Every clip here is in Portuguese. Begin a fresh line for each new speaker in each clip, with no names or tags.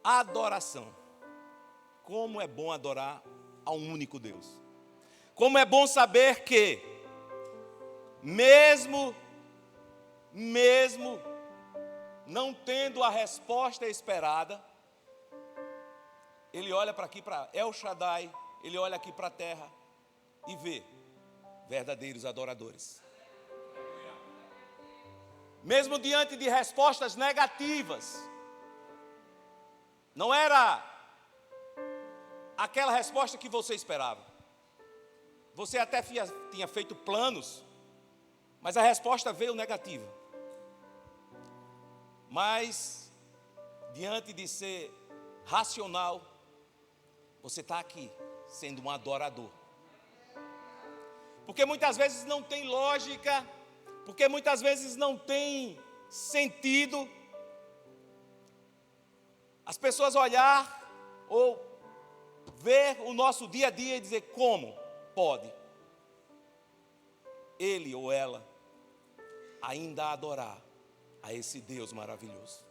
Adoração. Como é bom adorar a um único Deus. Como é bom saber que, mesmo não tendo a resposta esperada, ele olha para aqui, para El Shaddai, ele olha aqui para a terra e vê verdadeiros adoradores. Mesmo diante de respostas negativas, não era aquela resposta que você esperava. Você até tinha feito planos, mas a resposta veio negativa. Mas, diante de ser racional, você está aqui, sendo um adorador. Porque muitas vezes não tem lógica, porque muitas vezes não tem sentido as pessoas olhar ou ver o nosso dia a dia e dizer: como pode ele ou ela ainda adorar a esse Deus maravilhoso?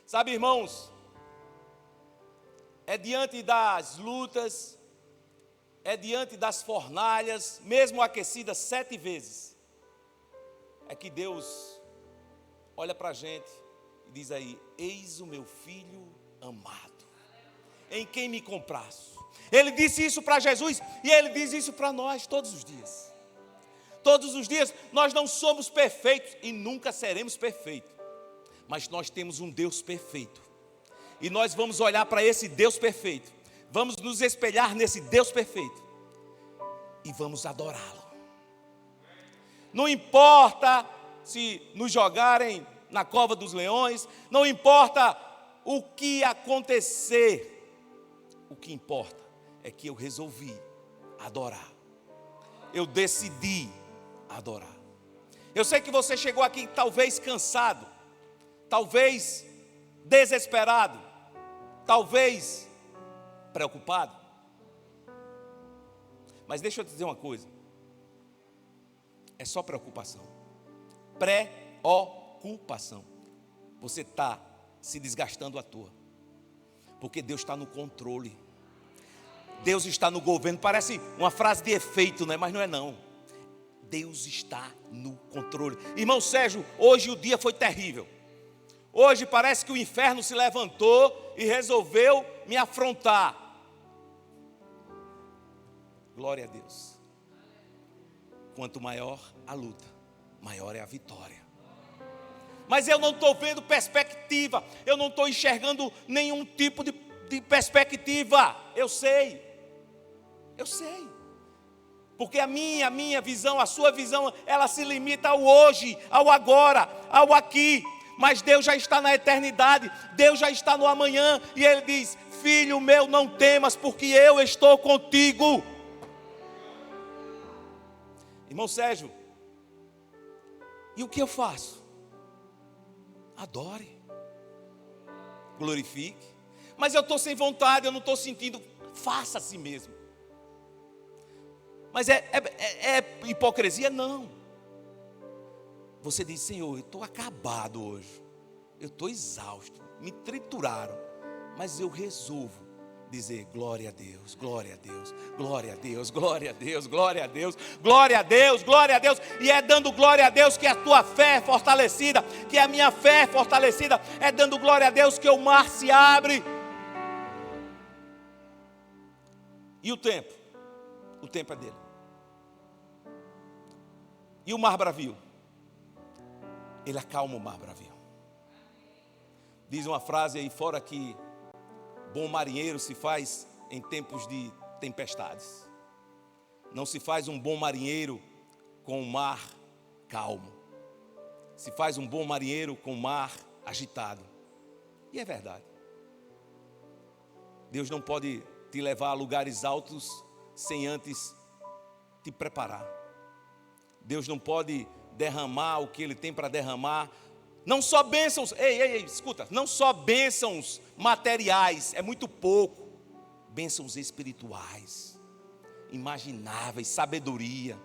Sabe, irmãos, é diante das lutas, é diante das fornalhas, mesmo aquecidas 7 vezes, é que Deus olha para a gente e diz aí: eis o meu filho amado, em quem me comprazo. Ele disse isso para Jesus e ele diz isso para nós todos os dias. Todos os dias. Nós não somos perfeitos e nunca seremos perfeitos, mas nós temos um Deus perfeito, e nós vamos olhar para esse Deus perfeito, vamos nos espelhar nesse Deus perfeito e vamos adorá-lo. Não importa se nos jogarem na cova dos leões, não importa o que acontecer, o que importa é que eu resolvi adorar, eu decidi adorar. Eu sei que você chegou aqui talvez cansado, talvez desesperado, talvez preocupado, mas deixa eu te dizer uma coisa: é só preocupação, preocupação. Você está se desgastando à toa, porque Deus está no controle, Deus está no governo. Parece uma frase de efeito, né? Mas não é não. Deus está no controle. Irmão Sérgio, hoje o dia foi terrível. Hoje parece que o inferno se levantou e resolveu me afrontar. Glória a Deus. Quanto maior a luta, maior é a vitória. Mas eu não estou vendo perspectiva, eu não estou enxergando nenhum tipo de perspectiva. Eu sei, porque a minha visão, a sua visão, ela se limita ao hoje, ao agora, ao aqui. Mas Deus já está na eternidade, Deus já está no amanhã, e Ele diz: filho meu, não temas, porque eu estou contigo. Irmão Sérgio, e o que eu faço? Adore, glorifique. Mas eu estou sem vontade, eu não estou sentindo. Faça a si mesmo. Mas é hipocrisia? Não. Você diz: Senhor, eu estou acabado hoje, eu estou exausto, me trituraram, mas eu resolvo dizer: glória a Deus, glória a Deus, glória a Deus, glória a Deus, glória a Deus, glória a Deus, glória a Deus. E é dando glória a Deus que a tua fé é fortalecida, que a minha fé é fortalecida. É dando glória a Deus que o mar se abre. E o tempo é dele. E o mar bravio? Ele acalma o mar bravio. Diz uma frase aí fora que bom marinheiro se faz em tempos de tempestades. Não se faz um bom marinheiro com o mar calmo. Se faz um bom marinheiro com o mar agitado. E é verdade. Deus não pode te levar a lugares altos sem antes te preparar. Deus não pode derramar o que Ele tem para derramar. Não só bênçãos, escuta, não só bênçãos materiais, é muito pouco. Bênçãos espirituais, imagináveis, sabedoria,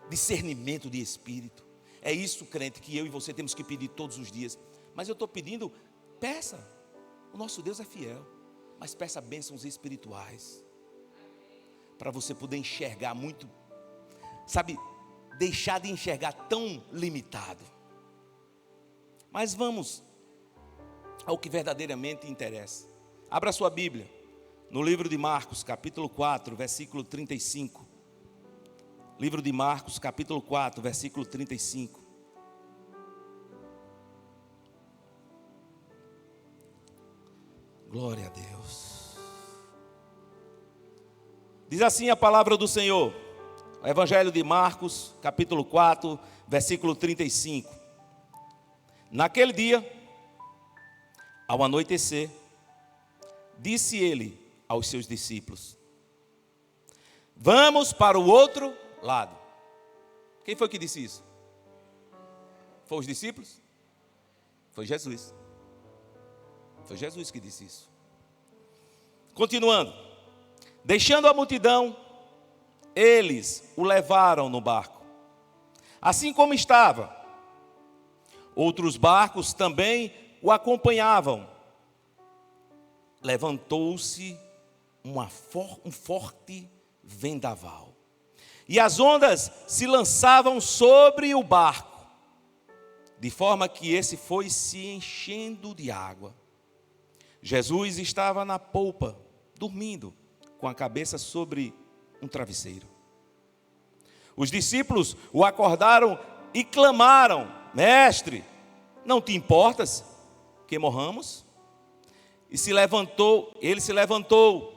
discernimento de espírito. É isso, crente, que eu e você temos que pedir todos os dias. Mas eu estou pedindo, peça. O nosso Deus é fiel. Mas peça bênçãos espirituais. Para você poder enxergar muito. Sabe, deixar de enxergar tão limitado. Mas vamos ao que verdadeiramente interessa. Abra sua Bíblia. No livro de Marcos, capítulo 4, versículo 35. Livro de Marcos, capítulo 4, versículo 35. Glória a Deus. Diz assim a palavra do Senhor. O Evangelho de Marcos, capítulo 4, versículo 35. Naquele dia, ao anoitecer, disse ele aos seus discípulos: vamos para o outro lado. Quem foi que disse isso? Foi os discípulos? Foi Jesus. Foi Jesus que disse isso. Continuando. Deixando a multidão, eles o levaram no barco, assim como estava. Outros barcos também o acompanhavam. Levantou-se um forte vendaval, e as ondas se lançavam sobre o barco, de forma que esse foi se enchendo de água. Jesus estava na polpa, dormindo, com a cabeça sobre um travesseiro. Os discípulos o acordaram e clamaram: mestre, não te importas que morramos? E ele se levantou,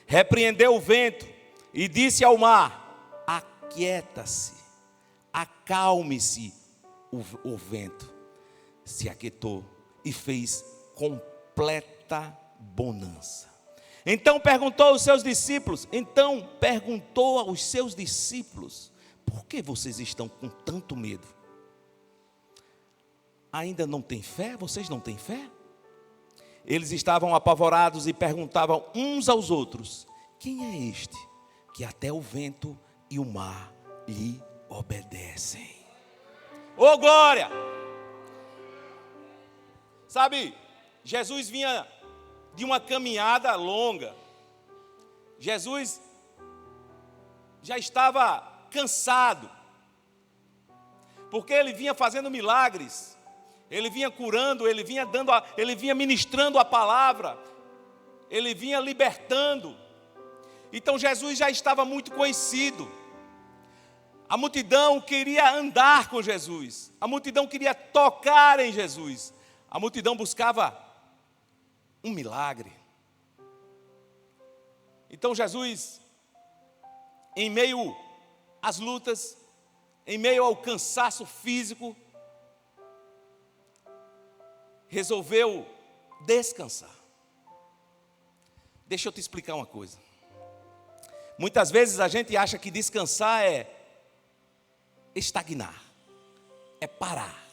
repreendeu o vento e disse ao mar: aquieta-se, acalme-se. O vento se aquietou e fez completa bonança. Então perguntou aos seus discípulos: por que vocês estão com tanto medo? Ainda não têm fé? Vocês não têm fé? Eles estavam apavorados e perguntavam uns aos outros: quem é este que até o vento e o mar lhe obedecem? Ô glória! Sabe, Jesus vinha de uma caminhada longa. Jesus já estava cansado, porque ele vinha fazendo milagres, ele vinha curando, ele vinha ministrando a palavra, ele vinha libertando. Então Jesus já estava muito conhecido. A multidão queria andar com Jesus, a multidão queria tocar em Jesus, a multidão buscava um milagre. Então Jesus, em meio às lutas, em meio ao cansaço físico, resolveu descansar. Deixa eu te explicar uma coisa. Muitas vezes a gente acha que descansar é estagnar, é parar.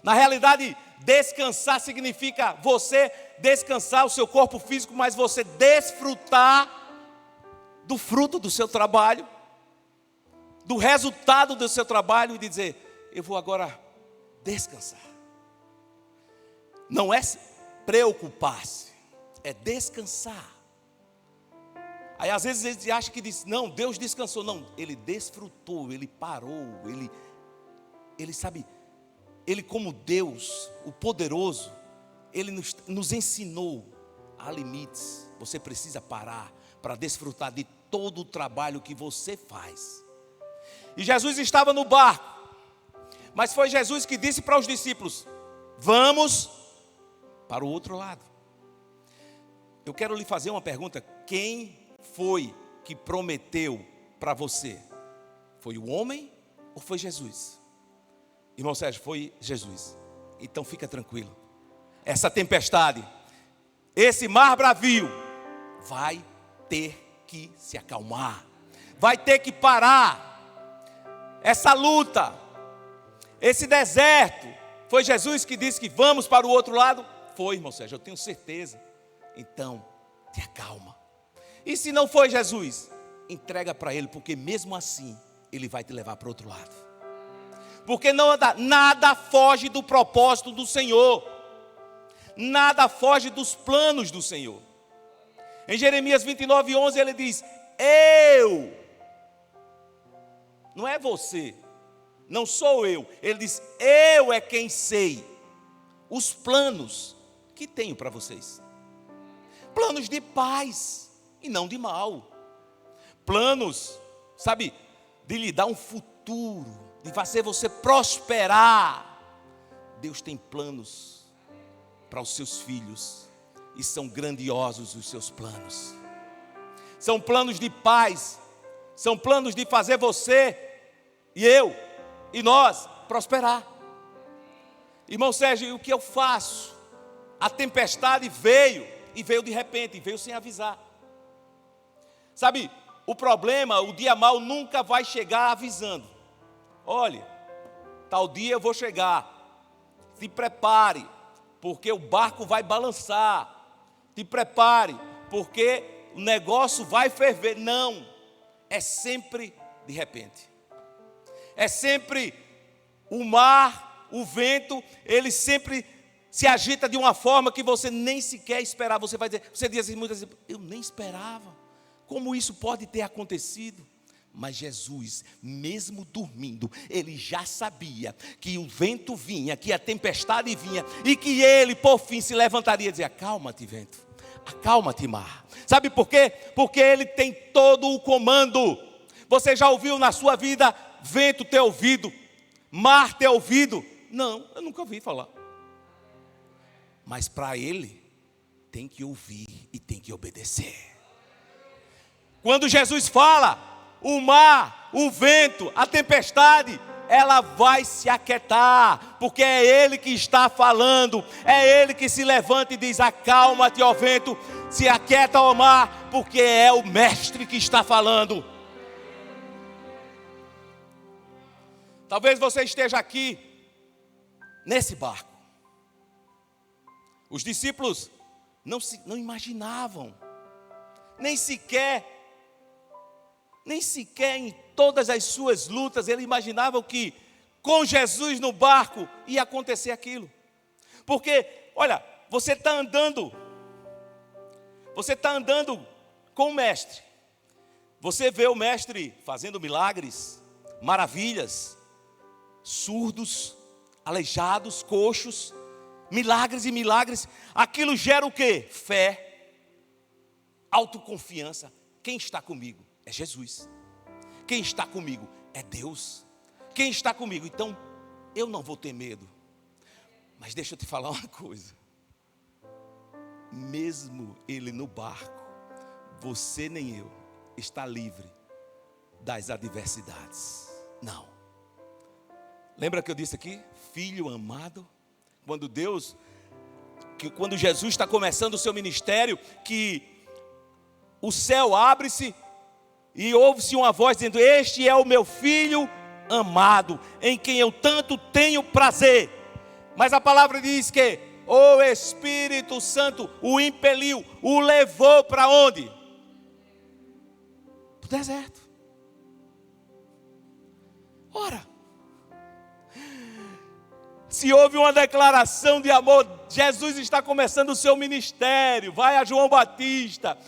Na realidade, descansar significa você descansar o seu corpo físico, mas você desfrutar do fruto do seu trabalho, do resultado do seu trabalho, e dizer: eu vou agora descansar. Não é preocupar-se, é descansar. Aí às vezes a gente acha que diz: não, Deus descansou. Não, Ele desfrutou, Ele parou, Ele sabe, Ele como Deus, o poderoso, Ele nos ensinou há limites. Você precisa parar para desfrutar de todo o trabalho que você faz. E Jesus estava no barco, mas foi Jesus que disse para os discípulos: vamos para o outro lado. Eu quero lhe fazer uma pergunta: quem foi que prometeu para você? Foi o homem ou foi Jesus? Irmão Sérgio, foi Jesus. Então fica tranquilo. Essa tempestade, esse mar bravio, vai ter que se acalmar, vai ter que parar. Essa luta, esse deserto, foi Jesus que disse que vamos para o outro lado? Foi, irmão Sérgio, eu tenho certeza. Então, te acalma. E se não foi Jesus, entrega para Ele, porque mesmo assim, Ele vai te levar para o outro lado. Porque nada foge do propósito do Senhor. nada foge dos planos do Senhor. Em Jeremias 29:11 ele diz: eu, não é você, não sou eu. Ele diz: eu é quem sei os planos que tenho para vocês. Planos de paz e não de mal. Planos, sabe, de lhe dar um futuro, de fazer você prosperar. Deus tem planos para os seus filhos, e são grandiosos os seus planos. São planos de paz, são planos de fazer você e eu e nós prosperar. Irmão Sérgio, o que eu faço? A tempestade veio, e veio de repente, e veio sem avisar. Sabe, o problema, o dia mau nunca vai chegar avisando. Olha, tal dia eu vou chegar, se prepare, porque o barco vai balançar. Te prepare, porque o negócio vai ferver. Não, é sempre de repente. É sempre o mar, o vento, ele sempre se agita de uma forma que você nem sequer esperava. Você diz assim muitas vezes: eu nem esperava. Como isso pode ter acontecido? Mas Jesus, mesmo dormindo, ele já sabia que o vento vinha, que a tempestade vinha, e que ele, por fim, se levantaria e dizia: acalma-te, vento, acalma-te, mar. Sabe por quê? Porque ele tem todo o comando. Você já ouviu na sua vida vento ter ouvido, mar ter ouvido? Não, eu nunca ouvi falar. Mas para ele, tem que ouvir e tem que obedecer. Quando Jesus fala, o mar, o vento, a tempestade, ela vai se aquietar, porque é Ele que está falando, é Ele que se levanta e diz: acalma-te, ó vento, se aquieta, ó mar, porque é o Mestre que está falando. Talvez você esteja aqui, nesse barco. Os discípulos não imaginavam, nem sequer em todas as suas lutas, ele imaginava que com Jesus no barco ia acontecer aquilo. Porque, olha, você está andando com o mestre. Você vê o mestre fazendo milagres, maravilhas, surdos, aleijados, coxos, milagres e milagres. Aquilo gera o quê? Fé, autoconfiança. Quem está comigo? É Jesus. Quem está comigo? É Deus. Quem está comigo? Então, eu não vou ter medo. Mas deixa eu te falar uma coisa. Mesmo ele no barco, você nem eu está livre das adversidades. Não. Lembra que eu disse aqui? Filho amado. Quando Jesus está começando o seu ministério, que o céu abre-se e ouve-se uma voz dizendo: este é o meu filho amado, em quem eu tanto tenho prazer. Mas a palavra diz que o Espírito Santo o impeliu, o levou para onde? Para o deserto. Ora, se houve uma declaração de amor, Jesus está começando o seu ministério. Vai a João Batista: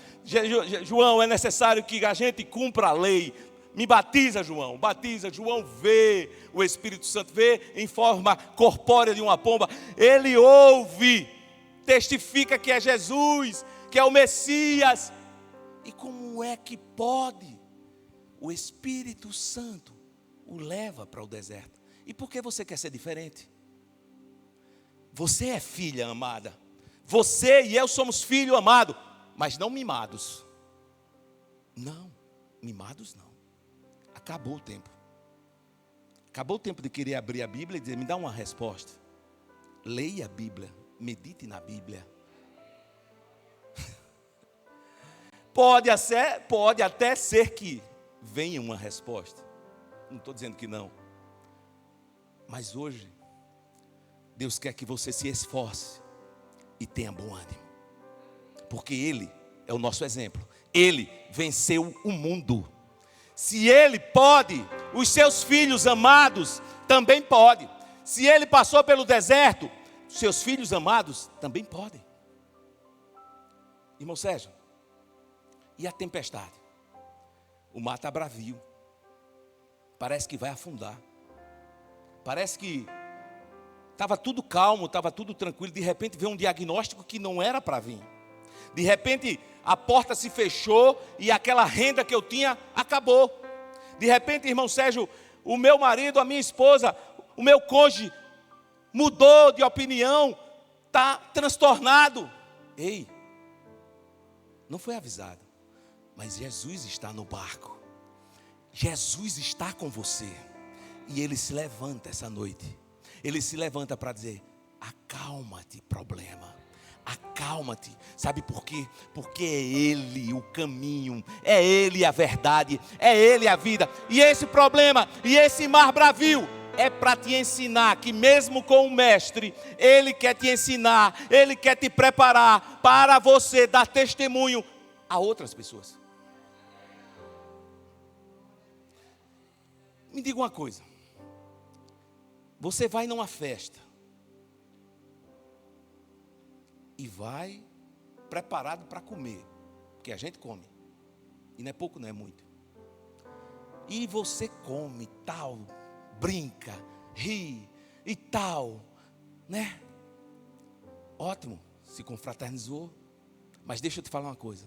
João, é necessário que a gente cumpra a lei. Me batiza, João. Batiza. João vê o Espírito Santo, vê em forma corpórea de uma pomba. Ele ouve, testifica que é Jesus, que é o Messias. E como é que pode? O Espírito Santo o leva para o deserto. E por que você quer ser diferente? Você é filha amada. Você e eu somos filho amado, mas não mimados. Não, mimados não. Acabou o tempo. Acabou o tempo de querer abrir a Bíblia e dizer: me dá uma resposta. Leia a Bíblia, medite na Bíblia. Pode até ser que venha uma resposta. Não estou dizendo que não. Mas hoje, Deus quer que você se esforce e tenha bom ânimo. Porque Ele é o nosso exemplo. Ele venceu o mundo. Se Ele pode, os seus filhos amados também podem. Se Ele passou pelo deserto, seus filhos amados também podem. Irmão Sérgio, e a tempestade? O mar está bravio. Parece que vai afundar. Parece que estava tudo calmo, estava tudo tranquilo. De repente veio um diagnóstico que não era para vir. De repente a porta se fechou e aquela renda que eu tinha acabou. De repente, irmão Sérgio, o meu marido, a minha esposa, o meu cônjuge mudou de opinião, está transtornado. Ei, não foi avisado, mas Jesus está no barco. Jesus está com você. E Ele se levanta essa noite. Ele se levanta para dizer: acalma-te, problema. Acalma-te. Sabe por quê? Porque é Ele o caminho, é Ele a verdade, é Ele a vida. E esse problema, e esse mar bravio, é para te ensinar que mesmo com o mestre, Ele quer te ensinar, Ele quer te preparar para você dar testemunho a outras pessoas. Me diga uma coisa. Você vai numa festa e vai preparado para comer, porque a gente come, e não é pouco, não é muito. E você come tal, brinca, ri e tal, né? Ótimo, se confraternizou. Mas deixa eu te falar uma coisa.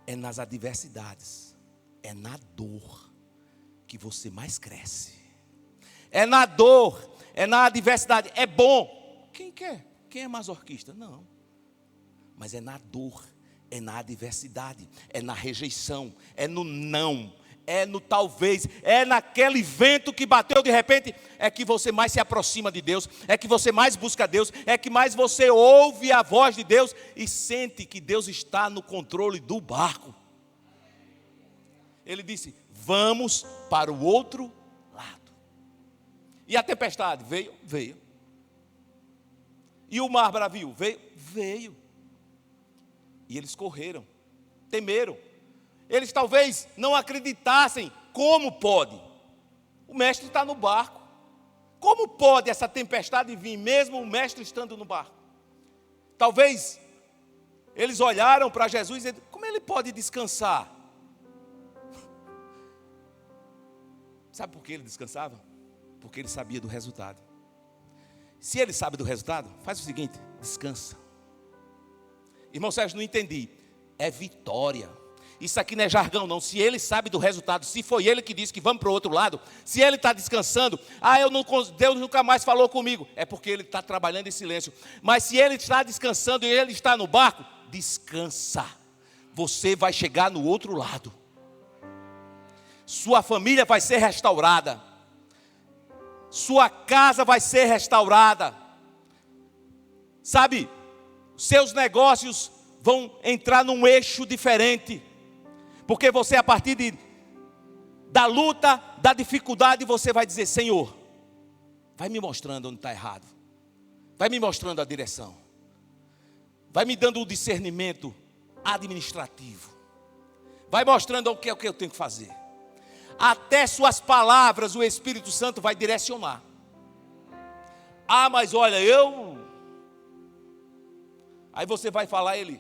É nas adversidades, é na dor que você mais cresce. É na dor, é na adversidade. É bom. Quem quer? Quem é masoquista? Não. Mas é na dor, é na adversidade, é na rejeição, é no não, é no talvez, é naquele vento que bateu de repente, é que você mais se aproxima de Deus, é que você mais busca Deus, é que mais você ouve a voz de Deus e sente que Deus está no controle do barco. Ele disse: vamos para o outro lado. E a tempestade veio? Veio. E o mar bravio? Veio? Veio. E eles correram, temeram. Eles talvez não acreditassem. Como pode? O mestre está no barco. Como pode essa tempestade vir mesmo o mestre estando no barco? Talvez eles olharam para Jesus e disseram: como ele pode descansar? Sabe por que ele descansava? Porque ele sabia do resultado. Se ele sabe do resultado, faz o seguinte: descansa. Irmão Sérgio, não entendi. É vitória. Isso aqui não é jargão não. Se ele sabe do resultado, se foi ele que disse que vamos para o outro lado, se ele está descansando, Deus nunca mais falou comigo, é porque ele está trabalhando em silêncio. Mas se ele está descansando e ele está no barco, descansa. Você vai chegar no outro lado. Sua família vai ser restaurada. Sua casa vai ser restaurada. Sabe, seus negócios vão entrar num eixo diferente. Porque você, a partir da luta, da dificuldade, você vai dizer: Senhor, vai me mostrando onde está errado. Vai me mostrando a direção. Vai me dando o discernimento administrativo. Vai mostrando o que é o que eu tenho que fazer. Até suas palavras o Espírito Santo vai direcionar. Ah, mas olha, Aí você vai falar, ele: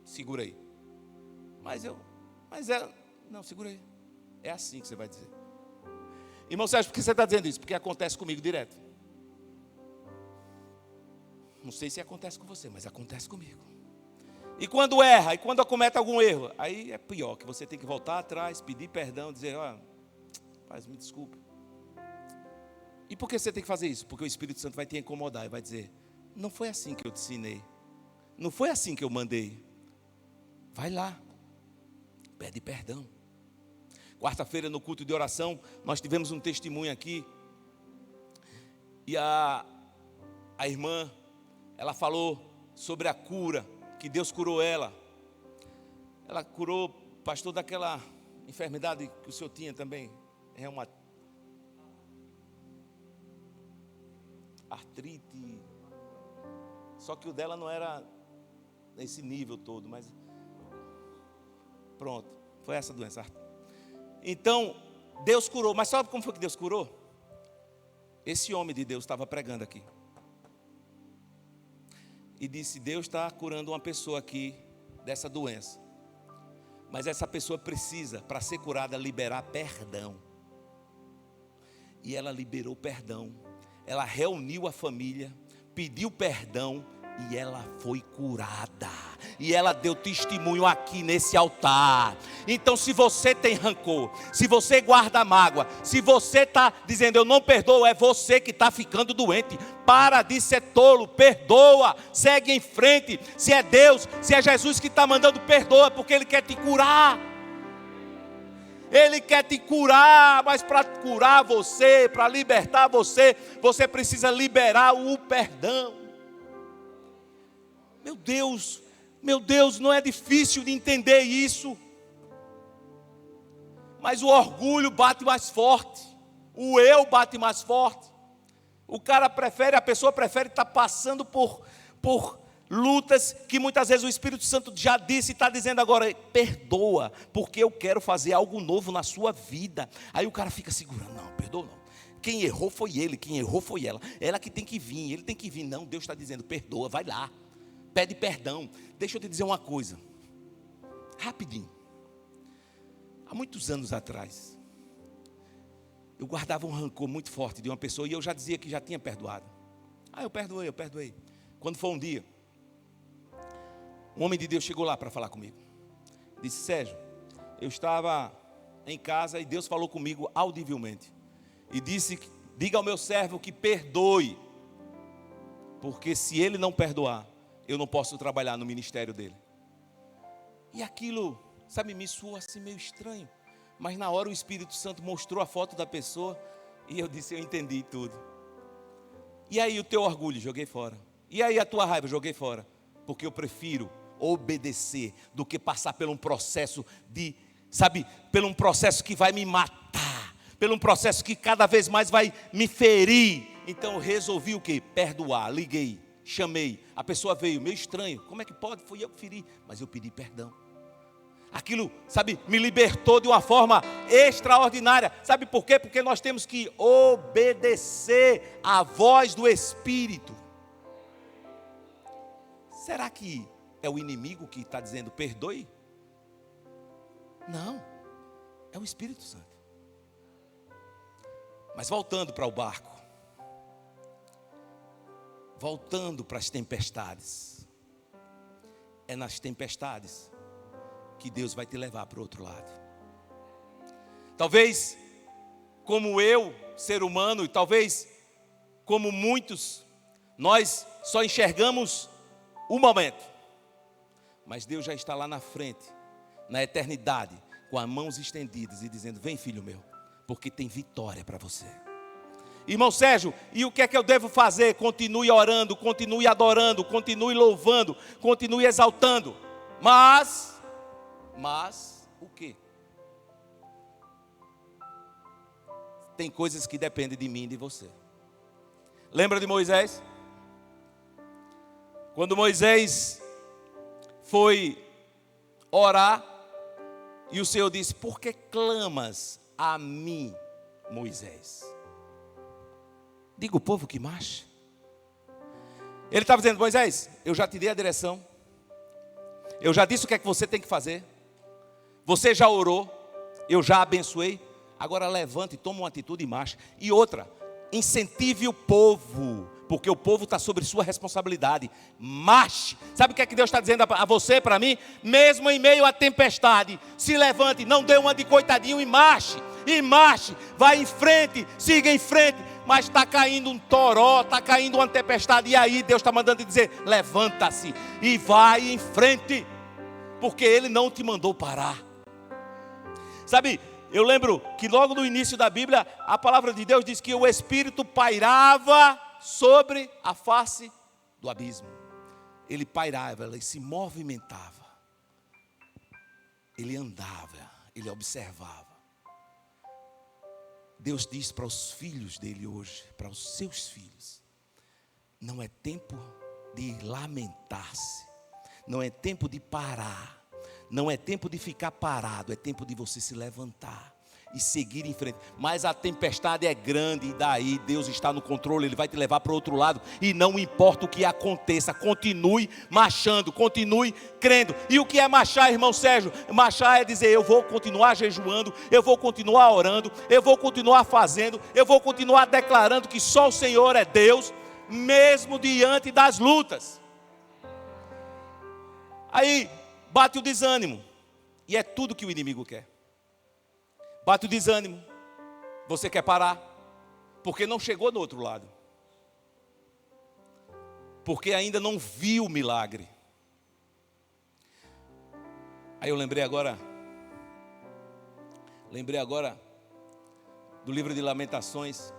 segura aí. Não, segura aí. É assim que você vai dizer. Irmão Sérgio, por que você está dizendo isso? Porque acontece comigo direto. Não sei se acontece com você, mas acontece comigo. E quando erra, e quando comete algum erro, aí é pior, que você tem que voltar atrás, pedir perdão, dizer: ó, Pai, me desculpa. E por que você tem que fazer isso? Porque o Espírito Santo vai te incomodar e vai dizer: não foi assim que eu te ensinei. Não foi assim que eu mandei. Vai lá. Pede perdão. Quarta-feira, no culto de oração, nós tivemos um testemunho aqui. E a irmã, ela falou sobre a cura, que Deus curou ela. Ela curou, pastor, daquela enfermidade que o senhor tinha também. É uma artrite. Só que o dela não era nesse nível todo, mas pronto, foi essa doença. Então, Deus curou. Mas sabe como foi que Deus curou? Esse homem de Deus estava pregando aqui. e disse: Deus está curando uma pessoa aqui dessa doença, mas essa pessoa precisa, para ser curada, liberar perdão. E ela liberou perdão. Ela reuniu a família, pediu perdão e ela foi curada. E ela deu testemunho aqui nesse altar. Então, se você tem rancor, se você guarda mágoa, se você está dizendo eu não perdoo, é você que está ficando doente. Para de ser tolo, perdoa, segue em frente. Se é Deus, se é Jesus que está mandando, perdoa, porque Ele quer te curar. Ele quer te curar, mas para curar você, para libertar você, você precisa liberar o perdão. Meu Deus, não é difícil de entender isso. Mas o orgulho bate mais forte, o eu bate mais forte. A pessoa prefere estar passando por lutas que muitas vezes o Espírito Santo já disse e está dizendo agora: perdoa, porque eu quero fazer algo novo na sua vida. Aí o cara fica segurando: não, perdoa não. Quem errou foi ele, quem errou foi ela. Ela que tem que vir, ele tem que vir. Não, Deus está dizendo: perdoa, vai lá, pede perdão. Deixa eu te dizer uma coisa, rapidinho. Há muitos anos atrás, eu guardava um rancor muito forte de uma pessoa e eu já dizia que já tinha perdoado. Eu perdoei. Quando foi um dia, um homem de Deus chegou lá para falar comigo. Disse: Sérgio, eu estava em casa e Deus falou comigo audivelmente. E disse: diga ao meu servo que perdoe. Porque se ele não perdoar, eu não posso trabalhar no ministério dele. E aquilo, sabe, me soou assim meio estranho. Mas na hora o Espírito Santo mostrou a foto da pessoa e eu disse: eu entendi tudo. E aí o teu orgulho, joguei fora. E aí a tua raiva, joguei fora. Porque eu prefiro obedecer do que passar por um processo por um processo que vai me matar, por um processo que cada vez mais vai me ferir. Então eu resolvi o quê? Perdoar. Liguei, chamei, a pessoa veio, meio estranho, como é que pode? Fui eu que feri, mas eu pedi perdão. Aquilo, me libertou de uma forma extraordinária. Sabe por quê? Porque nós temos que obedecer à voz do Espírito. Será que é o inimigo que está dizendo perdoe? Não, é o Espírito Santo. Mas voltando para o barco, voltando para as tempestades, é nas tempestades que Deus vai te levar para o outro lado. Talvez, como eu, ser humano, e talvez como muitos, nós só enxergamos o momento, mas Deus já está lá na frente, na eternidade, com as mãos estendidas e dizendo: vem, filho meu, porque tem vitória para você. Irmão Sérgio, e o que é que eu devo fazer? Continue orando, continue adorando, continue louvando, continue exaltando. Mas o quê? Tem coisas que dependem de mim e de você. Lembra de Moisés? Quando Moisés foi orar, e o Senhor disse: por que clamas a mim, Moisés? Diga o povo que marche. Ele estava dizendo: Moisés, eu já te dei a direção, eu já disse o que é que você tem que fazer, você já orou, eu já abençoei, agora levante e toma uma atitude e marche. E outra, incentive o povo, porque o povo está sobre sua responsabilidade. Marche. Sabe o que é que Deus está dizendo a você, para mim? Mesmo em meio à tempestade, se levante, não dê uma de coitadinho e marche. E marche, vai em frente, siga em frente. Mas está caindo um toró, está caindo uma tempestade, e aí Deus está mandando dizer: levanta-se e vai em frente, porque Ele não te mandou parar. Sabe, eu lembro que logo no início da Bíblia, a palavra de Deus diz que o Espírito pairava sobre a face do abismo. Ele pairava, ele se movimentava, ele andava, ele observava. Deus diz para os filhos dele hoje, para os seus filhos: não é tempo de lamentar-se, não é tempo de parar, não é tempo de ficar parado, é tempo de você se levantar e seguir em frente. Mas a tempestade é grande e daí Deus está no controle, Ele vai te levar para o outro lado. E não importa o que aconteça, continue marchando, continue crendo. E o que é marchar, irmão Sérgio? Marchar é dizer, eu vou continuar jejuando, eu vou continuar orando, eu vou continuar fazendo, eu vou continuar declarando que só o Senhor é Deus, mesmo diante das lutas. Aí bate o desânimo. E é tudo que o inimigo quer. Bate o desânimo. Você quer parar. Porque não chegou no outro lado. Porque ainda não viu o milagre. Aí eu lembrei agora do livro de Lamentações.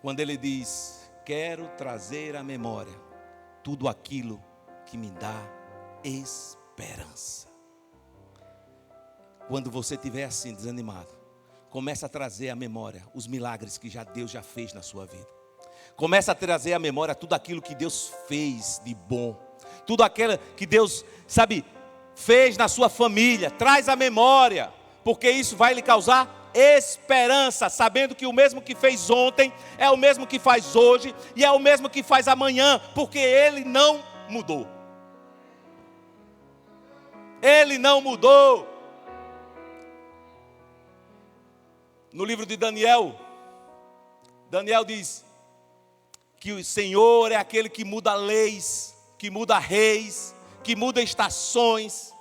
Quando ele diz, quero trazer à memória tudo aquilo que me dá esperança. Quando você estiver assim, desanimado, comece a trazer à memória os milagres que Deus já fez na sua vida. Comece a trazer à memória tudo aquilo que Deus fez de bom. Tudo aquilo que Deus, fez na sua família. Traz à memória, porque isso vai lhe causar esperança, sabendo que o mesmo que fez ontem é o mesmo que faz hoje e é o mesmo que faz amanhã, porque Ele não mudou. Ele não mudou. No livro de Daniel diz que o Senhor é aquele que muda leis, que muda reis, que muda estações.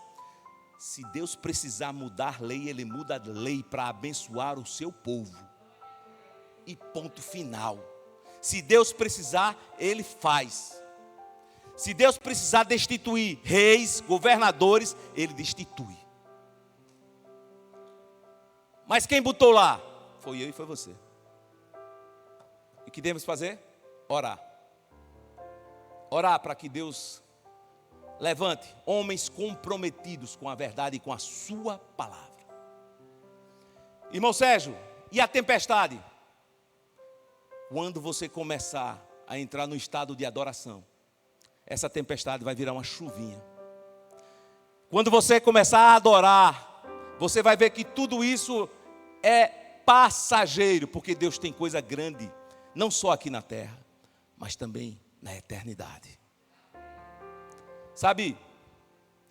Se Deus precisar mudar lei, Ele muda a lei para abençoar o seu povo. E ponto final. Se Deus precisar, Ele faz. Se Deus precisar destituir reis, governadores, Ele destitui. Mas quem botou lá? Foi eu e foi você. E o que devemos fazer? Orar. Orar para que Deus levante homens comprometidos com a verdade e com a sua palavra. Irmão Sérgio, e a tempestade? Quando você começar a entrar no estado de adoração, essa tempestade vai virar uma chuvinha. Quando você começar a adorar, você vai ver que tudo isso é passageiro, porque Deus tem coisa grande, não só aqui na terra, mas também na eternidade.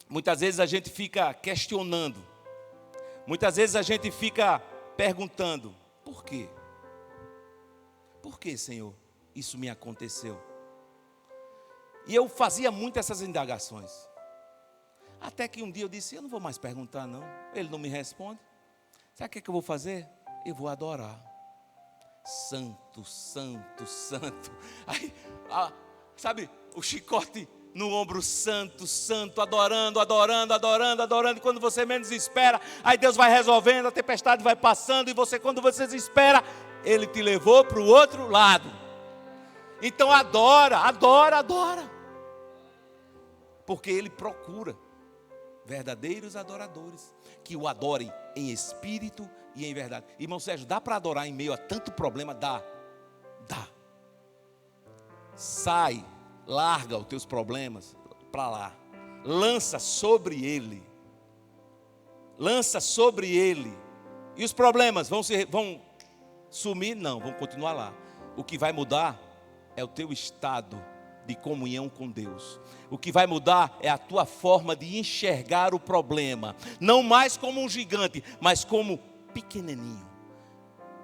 Muitas vezes a gente fica questionando, muitas vezes a gente fica perguntando, por quê? Por que, Senhor, isso me aconteceu? E eu fazia muito essas indagações. Até que um dia eu disse, eu não vou mais perguntar não. Ele não me responde. Sabe o que eu vou fazer? Eu vou adorar. Santo, santo, santo. Aí, o chicote no ombro, santo, santo, adorando, adorando, adorando, adorando. E quando você menos espera, aí Deus vai resolvendo, a tempestade vai passando. E você, quando você espera, Ele te levou para o outro lado. Então adora, adora, adora. Porque Ele procura verdadeiros adoradores que o adorem em espírito e em verdade. Irmão Sérgio, dá para adorar em meio a tanto problema? Dá. Sai, larga os teus problemas para lá. Lança sobre Ele. Lança sobre Ele. E os problemas vão sumir? Não, vão continuar lá. O que vai mudar é o teu estado de comunhão com Deus. O que vai mudar é a tua forma de enxergar o problema, não mais como um gigante, mas como pequenininho.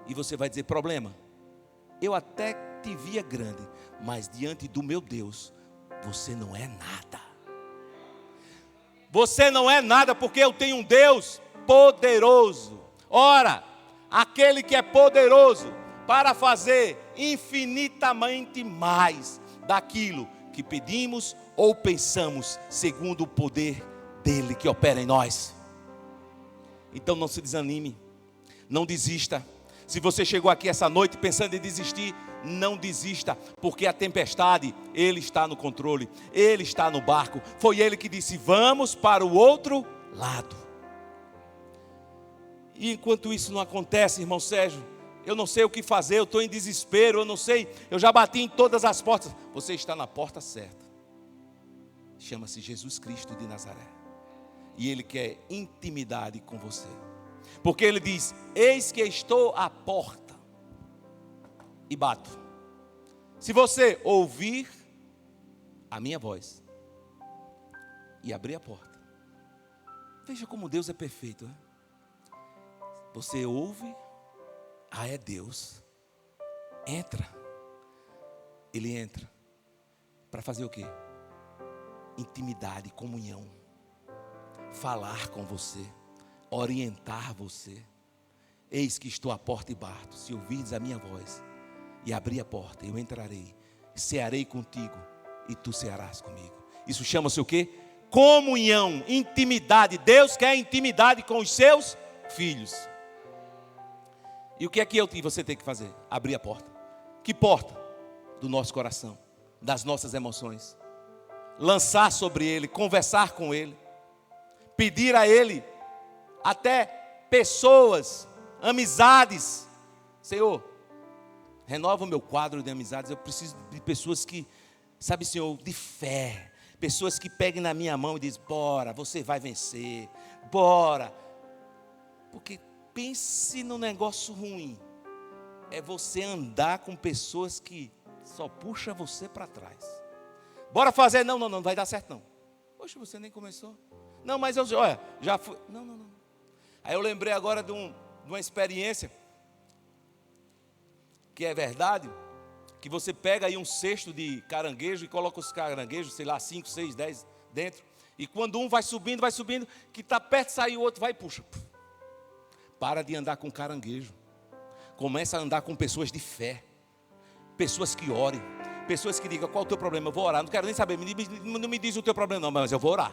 E você vai dizer, problema, eu até te via grande, mas diante do meu Deus, você não é nada. Você não é nada, porque eu tenho um Deus poderoso. Ora, aquele que é poderoso para fazer infinitamente mais daquilo que pedimos ou pensamos, segundo o poder dele que opera em nós. Então não se desanime, não desista. Se você chegou aqui essa noite pensando em desistir, não desista, porque a tempestade, Ele está no controle, Ele está no barco. Foi Ele que disse, vamos para o outro lado. E enquanto isso não acontece, irmão Sérgio, eu não sei o que fazer, eu estou em desespero, eu não sei, eu já bati em todas as portas. Você está na porta certa. Chama-se Jesus Cristo de Nazaré. E Ele quer intimidade com você. Porque ele diz: eis que estou à porta e bato. Se você ouvir a minha voz e abrir a porta. Veja como Deus é perfeito, né? Você ouve, é Deus. Entra. Ele entra. Para fazer o quê? Intimidade, comunhão. Falar com você. Orientar você. Eis que estou à porta e bato. Se ouvirdes a minha voz e abrir a porta, eu entrarei, cearei contigo e tu cearás comigo. Isso chama-se o quê? Comunhão, intimidade. Deus quer intimidade com os seus filhos. E o que é que eu e você tem que fazer? Abrir a porta. Que porta? Do nosso coração, das nossas emoções. Lançar sobre Ele, conversar com Ele. Pedir a Ele, até pessoas, amizades. Senhor, renova o meu quadro de amizades. Eu preciso de pessoas que, sabe, Senhor, de fé. Pessoas que peguem na minha mão e dizem: bora, você vai vencer. Bora. Porque pense no negócio ruim. É você andar com pessoas que só puxam você para trás. Bora fazer. Não, não vai dar certo não. Poxa, você nem começou. Não, mas eu, olha, já fui. Não. Aí eu lembrei agora de uma experiência que é verdade, que você pega aí um cesto de caranguejo e coloca os caranguejos, sei lá, 5, 6, 10 dentro, e quando um vai subindo, que está perto de sair, o outro vai e puxa. Para de andar com caranguejo. Começa a andar com pessoas de fé, pessoas que orem, pessoas que digam: qual é o teu problema? Eu vou orar, não quero nem saber, não me diz o teu problema não, mas eu vou orar.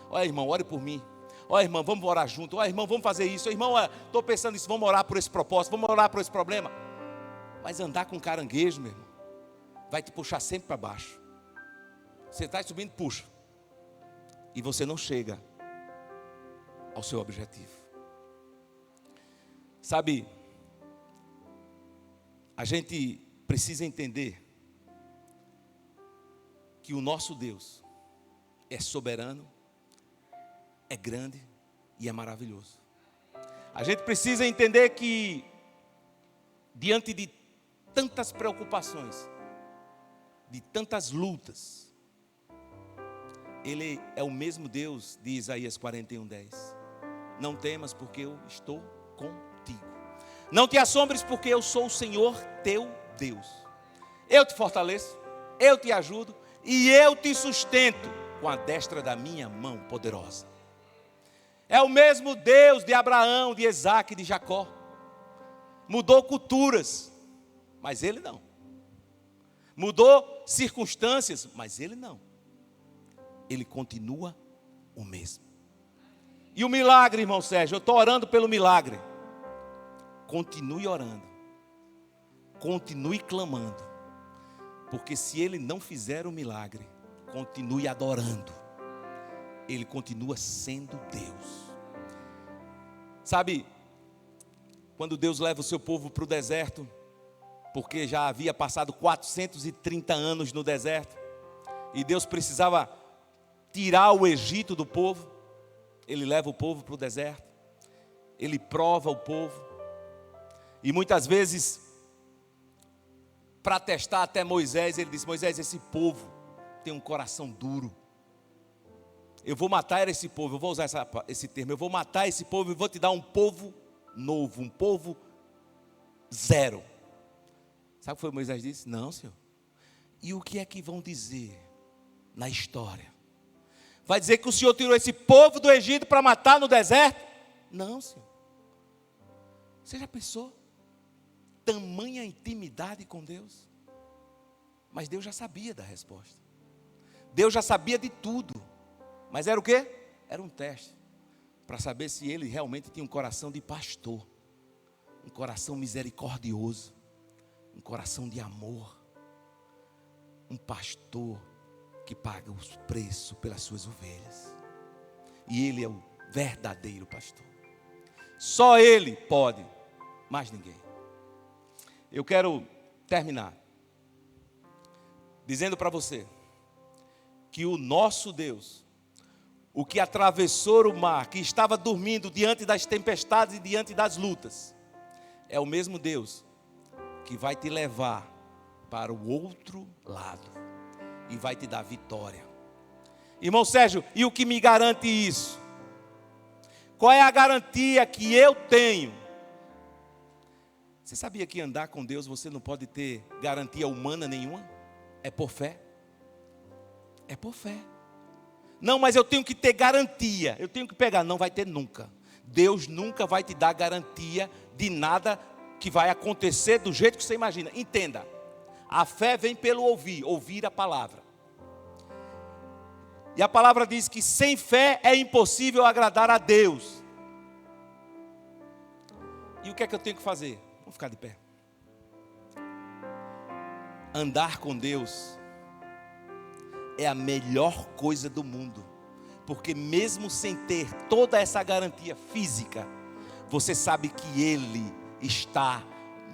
Olha, irmão, ore por mim. Olha, irmão, vamos orar junto. Olha, irmão, vamos fazer isso. Irmão, estou pensando nisso, vamos orar por esse propósito, vamos orar por esse problema. Mas andar com caranguejo, meu irmão, vai te puxar sempre para baixo. Você está subindo, puxa. E você não chega ao seu objetivo. Sabe, a gente precisa entender que o nosso Deus é soberano, é grande e é maravilhoso. A gente precisa entender que, diante de tantas preocupações, de tantas lutas, Ele é o mesmo Deus de Isaías 41:10. Não temas, porque eu estou contigo. Não te assombres, porque eu sou o Senhor teu Deus. Eu te fortaleço, eu te ajudo e eu te sustento com a destra da minha mão poderosa. É o mesmo Deus de Abraão, de Isaque e de Jacó. Mudou culturas, mas Ele não. Mudou circunstâncias, mas Ele não. Ele continua o mesmo. E o milagre, irmão Sérgio, eu estou orando pelo milagre. Continue orando. Continue clamando. Porque se Ele não fizer o milagre, continue adorando. Ele continua sendo Deus. Sabe, quando Deus leva o seu povo para o deserto, porque já havia passado 430 anos no deserto, e Deus precisava tirar o Egito do povo, Ele leva o povo para o deserto, Ele prova o povo, e muitas vezes, para testar até Moisés, Ele disse: Moisés, esse povo tem um coração duro, eu vou matar esse povo, eu vou usar esse termo, eu vou matar esse povo e vou te dar um povo novo, um povo zero. Sabe o que foi Moisés disse? Não, Senhor. E o que é que vão dizer na história? Vai dizer que o Senhor tirou esse povo do Egito para matar no deserto? Não, Senhor. Você já pensou? Tamanha intimidade com Deus. Mas Deus já sabia da resposta. Deus já sabia de tudo. Mas era o quê? Era um teste. Para saber se ele realmente tinha um coração de pastor. Um coração misericordioso. Um coração de amor. Um pastor que paga os preços pelas suas ovelhas. E Ele é o verdadeiro pastor. Só Ele pode, mais ninguém. Eu quero terminar dizendo para você que o nosso Deus, o que atravessou o mar, que estava dormindo diante das tempestades e diante das lutas, é o mesmo Deus que vai te levar para o outro lado e vai te dar vitória. Irmão Sérgio, e o que me garante isso? Qual é a garantia que eu tenho? Você sabia que andar com Deus você não pode ter garantia humana nenhuma? É por fé. É por fé. Não, mas eu tenho que ter garantia. Eu tenho que pegar. Não vai ter nunca. Deus nunca vai te dar garantia de nada que vai acontecer do jeito que você imagina. Entenda. A fé vem pelo ouvir. Ouvir a palavra. E a palavra diz que sem fé é impossível agradar a Deus. E o que é que eu tenho que fazer? Vamos ficar de pé. Andar com Deus é a melhor coisa do mundo. Porque mesmo sem ter toda essa garantia física, você sabe que Ele está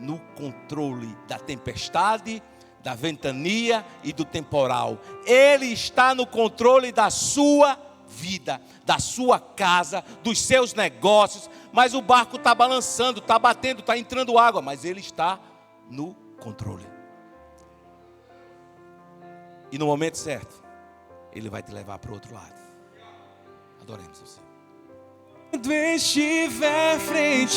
no controle da tempestade, da ventania e do temporal. Ele está no controle da sua vida, da sua casa, dos seus negócios. Mas o barco está balançando, está batendo, está entrando água, mas Ele está no controle. E no momento certo, Ele vai te levar para o outro lado. Adoremos o Senhor.
Quando estiver frente